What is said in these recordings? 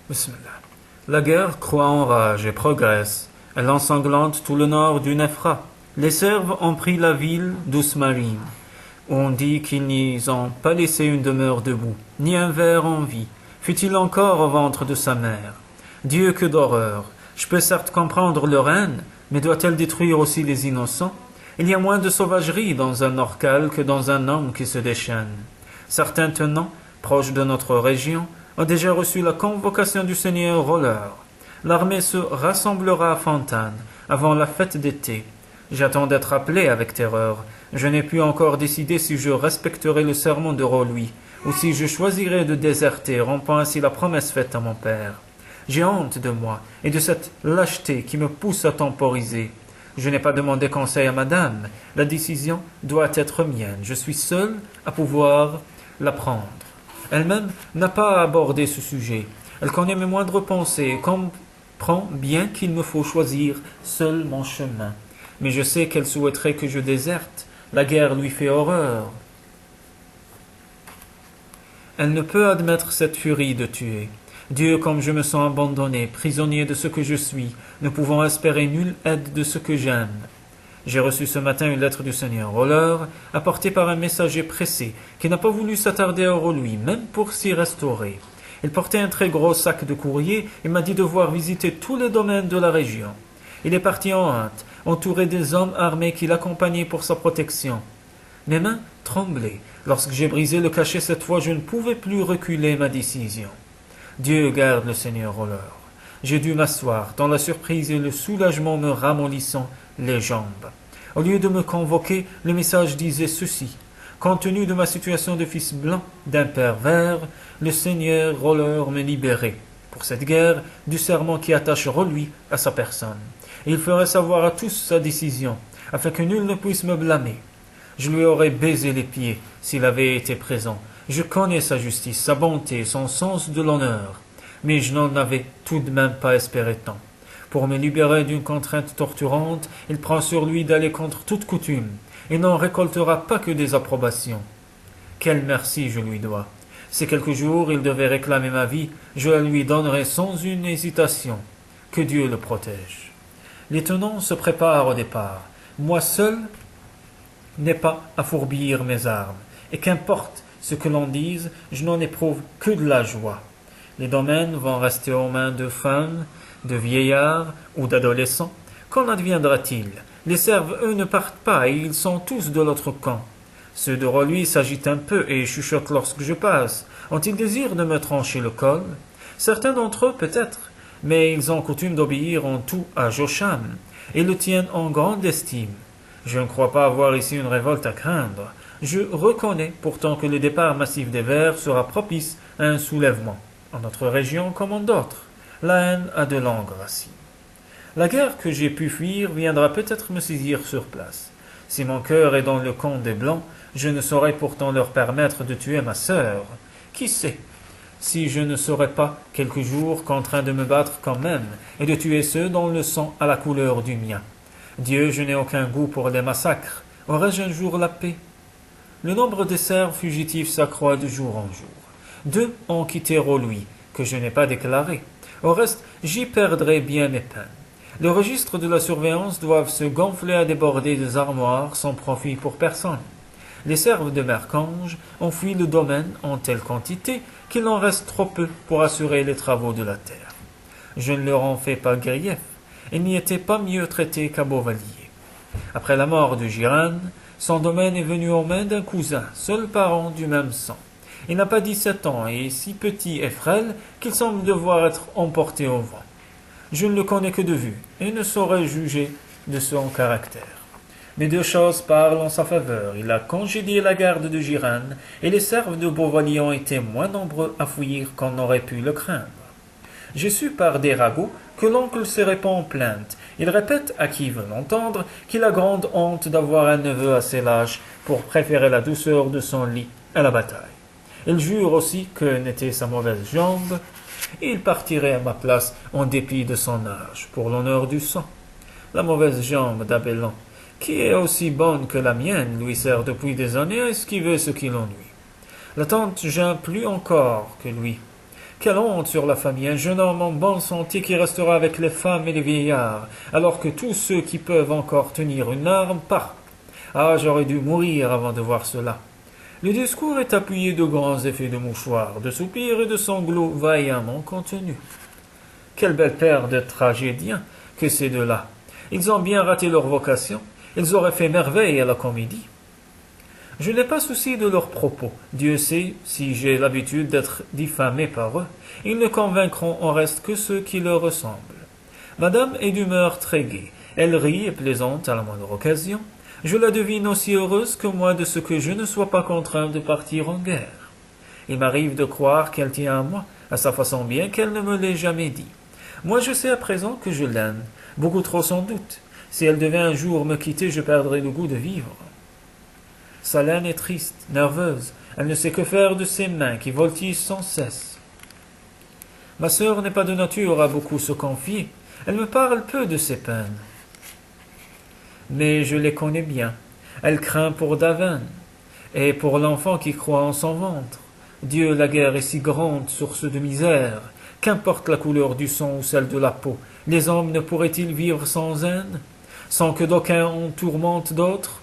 Bismillah. La guerre croît en rage et progresse. Elle ensanglante tout le nord du Nephra. Les Serves ont pris la ville d'Ousmarine. On dit qu'ils n'y ont pas laissé une demeure debout, ni un ver en vie, fût-il encore au ventre de sa mère. Dieu, que d'horreur! Je peux certes comprendre leur haine, mais doit-elle détruire aussi les innocents? Il y a moins de sauvagerie dans un Orcal que dans un homme qui se déchaîne. Certains tenants, proches de notre région, ont déjà reçu la convocation du seigneur Roller. L'armée se rassemblera à Fontane, avant la fête d'été. J'attends d'être appelé avec terreur. Je n'ai pu encore décider si je respecterai le serment de Rolui, ou si je choisirai de déserter, rompant ainsi la promesse faite à mon père. J'ai honte de moi, et de cette lâcheté qui me pousse à temporiser. Je n'ai pas demandé conseil à madame. La décision doit être mienne. Je suis seul à pouvoir la prendre. Elle-même n'a pas abordé ce sujet. Elle connaît mes moindres pensées et comprend bien qu'il me faut choisir seul mon chemin. Mais je sais qu'elle souhaiterait que je déserte. La guerre lui fait horreur. Elle ne peut admettre cette furie de tuer. Dieu, comme je me sens abandonné, prisonnier de ce que je suis, ne pouvant espérer nulle aide de ce que j'aime. J'ai reçu ce matin une lettre du seigneur Roller, apportée par un messager pressé, qui n'a pas voulu s'attarder à Rolui, même pour s'y restaurer. Il portait un très gros sac de courrier et m'a dit devoir visiter tous les domaines de la région. Il est parti en hâte, entouré des hommes armés qui l'accompagnaient pour sa protection. Mes mains tremblaient. Lorsque j'ai brisé le cachet cette fois, je ne pouvais plus reculer ma décision. Dieu garde le seigneur Roller. J'ai dû m'asseoir, dans la surprise et le soulagement me ramollissant les jambes. Au lieu de me convoquer, le message disait ceci. Compte tenu de ma situation de fils blanc d'un père vert, le seigneur Roller me libérait, pour cette guerre, du serment qui attache Rolui à sa personne. Et il ferait savoir à tous sa décision, afin que nul ne puisse me blâmer. Je lui aurais baisé les pieds s'il avait été présent. Je connais sa justice, sa bonté, son sens de l'honneur. Mais je n'en avais tout de même pas espéré tant. Pour me libérer d'une contrainte torturante, il prend sur lui d'aller contre toute coutume, et n'en récoltera pas que des approbations. Quel merci je lui dois. Si quelques jours il devait réclamer ma vie, je la lui donnerai sans une hésitation. Que Dieu le protège. Les tenants se préparent au départ. Moi seul n'ai pas à fourbir mes armes, et qu'importe ce que l'on dise, je n'en éprouve que de la joie. Les domaines vont rester aux mains de femmes, de vieillards ou d'adolescents. Qu'en adviendra-t-il? Les Serves, eux, ne partent pas, et ils sont tous de l'autre camp. Ceux de Rolui s'agitent un peu et chuchotent lorsque je passe. Ont-ils désir de me trancher le col? Certains d'entre eux, peut-être, mais ils ont coutume d'obéir en tout à Josham, et le tiennent en grande estime. Je ne crois pas avoir ici une révolte à craindre. Je reconnais pourtant que le départ massif des Verts sera propice à un soulèvement, en notre région comme en d'autres. La haine a de longues racines. La guerre que j'ai pu fuir viendra peut-être me saisir sur place. Si mon cœur est dans le camp des Blancs, je ne saurais pourtant leur permettre de tuer ma sœur. Qui sait si je ne serais pas quelques jours contraint de me battre quand même, et de tuer ceux dont le sang a la couleur du mien. Dieu, je n'ai aucun goût pour les massacres. Aurais-je un jour la paix? Le nombre des Serfs fugitifs s'accroît de jour en jour. 2 ont quitté Rolui, que je n'ai pas déclaré. Au reste, j'y perdrai bien mes peines. Les registres de la surveillance doivent se gonfler à déborder des armoires sans profit pour personne. Les Serfs de Mercange ont fui le domaine en telle quantité qu'il en reste trop peu pour assurer les travaux de la terre. Je ne leur en fais pas grief. Ils n'y étaient pas mieux traités qu'à Beauvallier. Après la mort de Girane, son domaine est venu aux mains d'un cousin, seul parent du même sang. Il n'a pas 17 ans et est si petit et frêle qu'il semble devoir être emporté au vent. Je ne le connais que de vue et ne saurais juger de son caractère. Mais 2 choses parlent en sa faveur. Il a congédié la garde de Girane et les Serfs de Beauvallier ont été moins nombreux à fuir qu'on n'aurait pu le craindre. J'ai su par des ragots que l'oncle se répand en plainte. Il répète à qui veut l'entendre qu'il a grande honte d'avoir un neveu assez lâche pour préférer la douceur de son lit à la bataille. Il jure aussi que n'était sa mauvaise jambe, et il partirait à ma place en dépit de son âge, pour l'honneur du sang. La mauvaise jambe d'Abellan, qui est aussi bonne que la mienne, lui sert depuis des années à esquiver ce qui l'ennuie. La tante Jean plus encore que lui, Quelle honte sur la famille, un jeune homme en bonne santé qui restera avec les femmes et les vieillards, alors que tous ceux qui peuvent encore tenir une arme partent. Ah, j'aurais dû mourir avant de voir cela. Le discours est appuyé de grands effets de mouchoirs, de soupirs et de sanglots vaillamment contenus. Quelle belle paire de tragédiens que ces deux-là. Ils ont bien raté leur vocation. Ils auraient fait merveille à la comédie. Je n'ai pas souci de leurs propos. Dieu sait si j'ai l'habitude d'être diffamé par eux. Ils ne convaincront en reste que ceux qui leur ressemblent. Madame est d'humeur très gaie. Elle rit et plaisante à la moindre occasion. Je la devine aussi heureuse que moi de ce que je ne sois pas contraint de partir en guerre. Il m'arrive de croire qu'elle tient à moi, à sa façon bien qu'elle ne me l'ait jamais dit. Moi je sais à présent que je l'aime, beaucoup trop sans doute. Si elle devait un jour me quitter, je perdrais le goût de vivre. Salène est triste, nerveuse. Elle ne sait que faire de ses mains qui voltigent sans cesse. Ma sœur n'est pas de nature à beaucoup se confier. Elle me parle peu de ses peines. Mais je les connais bien. Elle craint pour Daven et pour l'enfant qui croit en son ventre. Dieu, la guerre est si grande, source de misère. Qu'importe la couleur du sang ou celle de la peau, les hommes ne pourraient-ils vivre sans haine, sans que d'aucuns en tourmentent d'autres?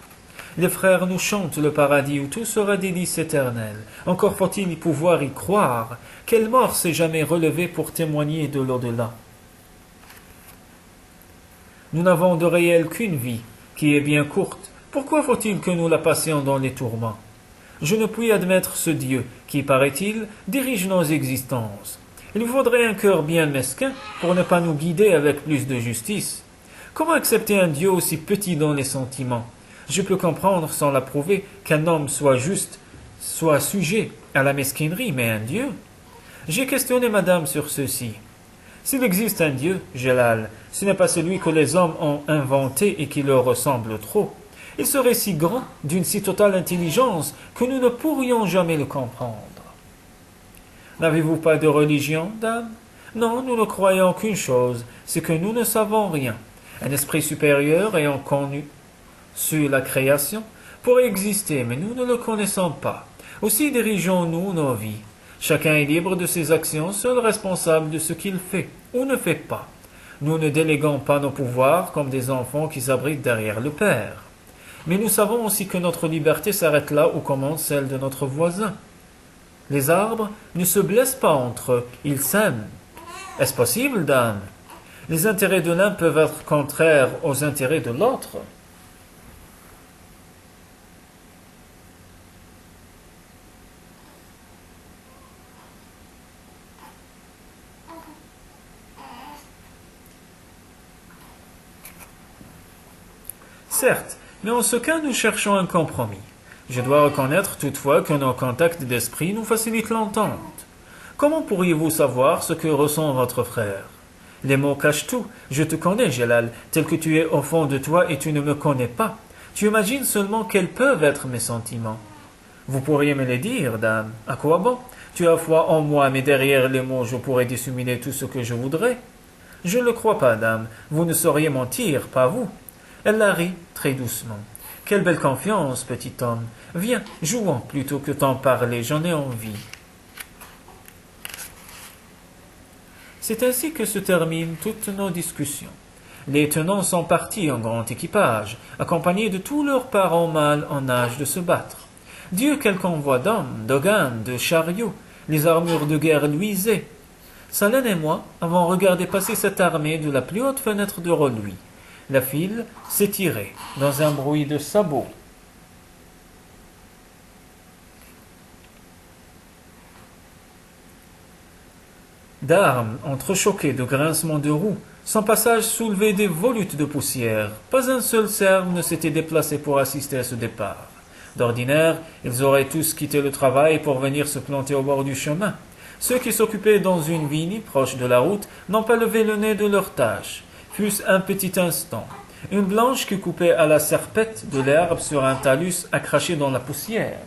Les frères nous chantent le paradis où tout sera délice éternel. Encore faut-il pouvoir y croire. Quelle mort s'est jamais relevée pour témoigner de l'au-delà? Nous n'avons de réel qu'une vie, qui est bien courte. Pourquoi faut-il que nous la passions dans les tourments? Je ne puis admettre ce Dieu qui, paraît-il, dirige nos existences. Il faudrait un cœur bien mesquin pour ne pas nous guider avec plus de justice. Comment accepter un Dieu aussi petit dans les sentiments? Je peux comprendre sans l'approuver qu'un homme soit juste, soit sujet à la mesquinerie, mais un Dieu? J'ai questionné madame sur ceci. S'il existe un Dieu, Gélal, ce n'est pas celui que les hommes ont inventé et qui leur ressemble trop. Il serait si grand, d'une si totale intelligence, que nous ne pourrions jamais le comprendre. N'avez-vous pas de religion, dame? Non, nous ne croyons qu'une chose, c'est que nous ne savons rien. Un esprit supérieur ayant connu sur la création pourrait exister, mais nous ne le connaissons pas. Aussi dirigeons-nous nos vies. Chacun est libre de ses actions, seul responsable de ce qu'il fait ou ne fait pas. Nous ne déléguons pas nos pouvoirs comme des enfants qui s'abritent derrière le père. Mais nous savons aussi que notre liberté s'arrête là où commence celle de notre voisin. Les arbres ne se blessent pas entre eux, ils s'aiment. Est-ce possible, dame? Les intérêts de l'un peuvent être contraires aux intérêts de l'autre. Certes, mais en ce cas, nous cherchons un compromis. Je dois reconnaître toutefois que nos contacts d'esprit nous facilitent l'entente. Comment pourriez-vous savoir ce que ressent votre frère? Les mots cachent tout. Je te connais, Gélal, tel que tu es au fond de toi et tu ne me connais pas. Tu imagines seulement quels peuvent être mes sentiments. Vous pourriez me les dire, dame. À quoi bon? Tu as foi en moi, mais derrière les mots, je pourrais disséminer tout ce que je voudrais. Je ne le crois pas, dame. Vous ne sauriez mentir, pas vous. Elle la rit très doucement. Quelle belle confiance, petit homme. Viens, jouons plutôt que t'en parler, j'en ai envie. C'est ainsi que se terminent toutes nos discussions. Les tenants sont partis en grand équipage, accompagnés de tous leurs parents mâles en âge de se battre. Dieu, quel convoi d'hommes, d'oganes, de chariots, les armures de guerre luisaient. Salène et moi avons regardé passer cette armée de la plus haute fenêtre de Rolui. La file s'étirait dans un bruit de sabots. D'armes entrechoquées de grincements de roues, son passage soulevait des volutes de poussière. Pas un seul serbe ne s'était déplacé pour assister à ce départ. D'ordinaire, ils auraient tous quitté le travail pour venir se planter au bord du chemin. Ceux qui s'occupaient dans une vigne proche de la route n'ont pas levé le nez de leur tâche, fût-ce un petit instant. Une blanche qui coupait à la serpette de l'herbe sur un talus a craché dans la poussière.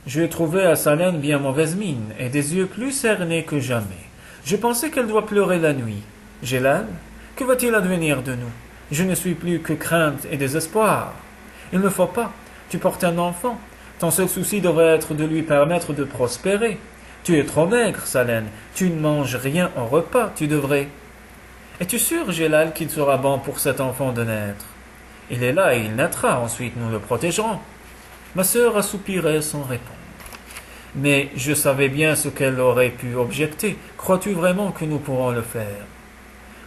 Je trouvais à Salène bien mauvaise mine et des yeux plus cernés que jamais. Je pensais qu'elle doit pleurer la nuit. Gélal, que va-t-il advenir de nous? Je ne suis plus que crainte et désespoir. Il ne faut pas. Tu portes un enfant. Ton seul souci devrait être de lui permettre de prospérer. Tu es trop maigre, Salène. Tu ne manges rien au repas. Tu devrais... Es-tu sûr, Gélal, qu'il sera bon pour cet enfant de naître? Il est là et il naîtra. Ensuite, nous le protégerons. Ma sœur assoupirait sans répondre. Mais je savais bien ce qu'elle aurait pu objecter. Crois-tu vraiment que nous pourrons le faire?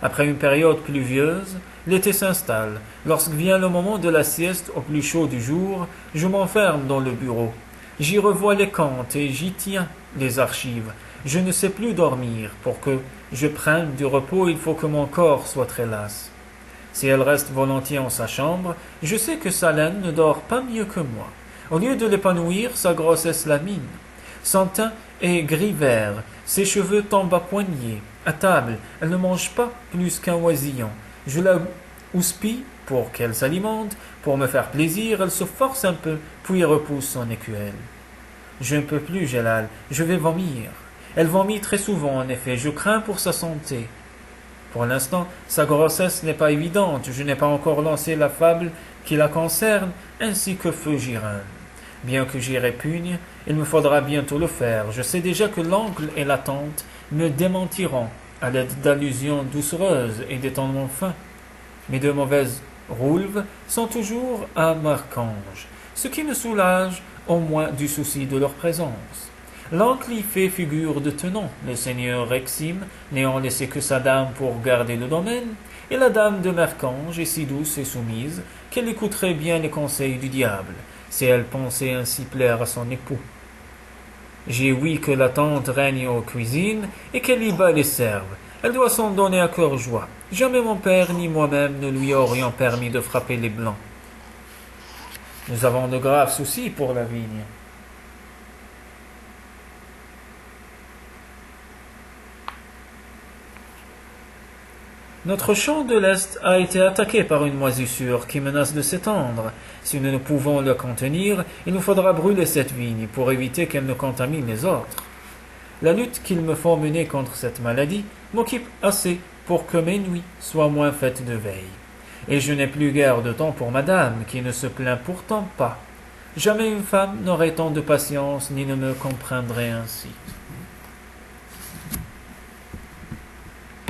Après une période pluvieuse, l'été s'installe. Lorsque vient le moment de la sieste au plus chaud du jour, je m'enferme dans le bureau. J'y revois les comptes et j'y tiens les archives. Je ne sais plus dormir. Pour que je prenne du repos, il faut que mon corps soit très lasse. Si elle reste volontiers en sa chambre, je sais que Salène ne dort pas mieux que moi. Au lieu de l'épanouir, sa grossesse la mine. Son teint est gris-vert, ses cheveux tombent à poignets. À table, elle ne mange pas plus qu'un oisillon. Je la houspille pour qu'elle s'alimente. Pour me faire plaisir, elle se force un peu, puis repousse son écuelle. Je ne peux plus, Gélal, je vais vomir. Elle vomit très souvent, en effet, je crains pour sa santé. Pour l'instant, sa grossesse n'est pas évidente, je n'ai pas encore lancé la fable qui la concerne, ainsi que Feu Girinde. Bien que j'y répugne, il me faudra bientôt le faire. Je sais déjà que l'oncle et la tante me démentiront à l'aide d'allusions doucereuses et d'étonnements fins. Mes deux mauvaises roulves sont toujours à Marcange, ce qui me soulage au moins du souci de leur présence. L'oncle y fait figure de tenant, le seigneur Rexime n'ayant laissé que sa dame pour garder le domaine, et la dame de Marcange est si douce et soumise qu'elle écouterait bien les conseils du diable, si elle pensait ainsi plaire à son époux. J'ai ouï que la tante règne aux cuisines et qu'elle y bat les serves. Elle doit s'en donner à cœur joie. Jamais mon père ni moi-même ne lui aurions permis de frapper les blancs. Nous avons de graves soucis pour la vigne. Notre champ de l'Est a été attaqué par une moisissure qui menace de s'étendre. Si nous ne pouvons le contenir, il nous faudra brûler cette vigne pour éviter qu'elle ne contamine les autres. La lutte qu'il me faut mener contre cette maladie m'occupe assez pour que mes nuits soient moins faites de veille. Et je n'ai plus guère de temps pour madame, qui ne se plaint pourtant pas. Jamais une femme n'aurait tant de patience ni ne me comprendrait ainsi.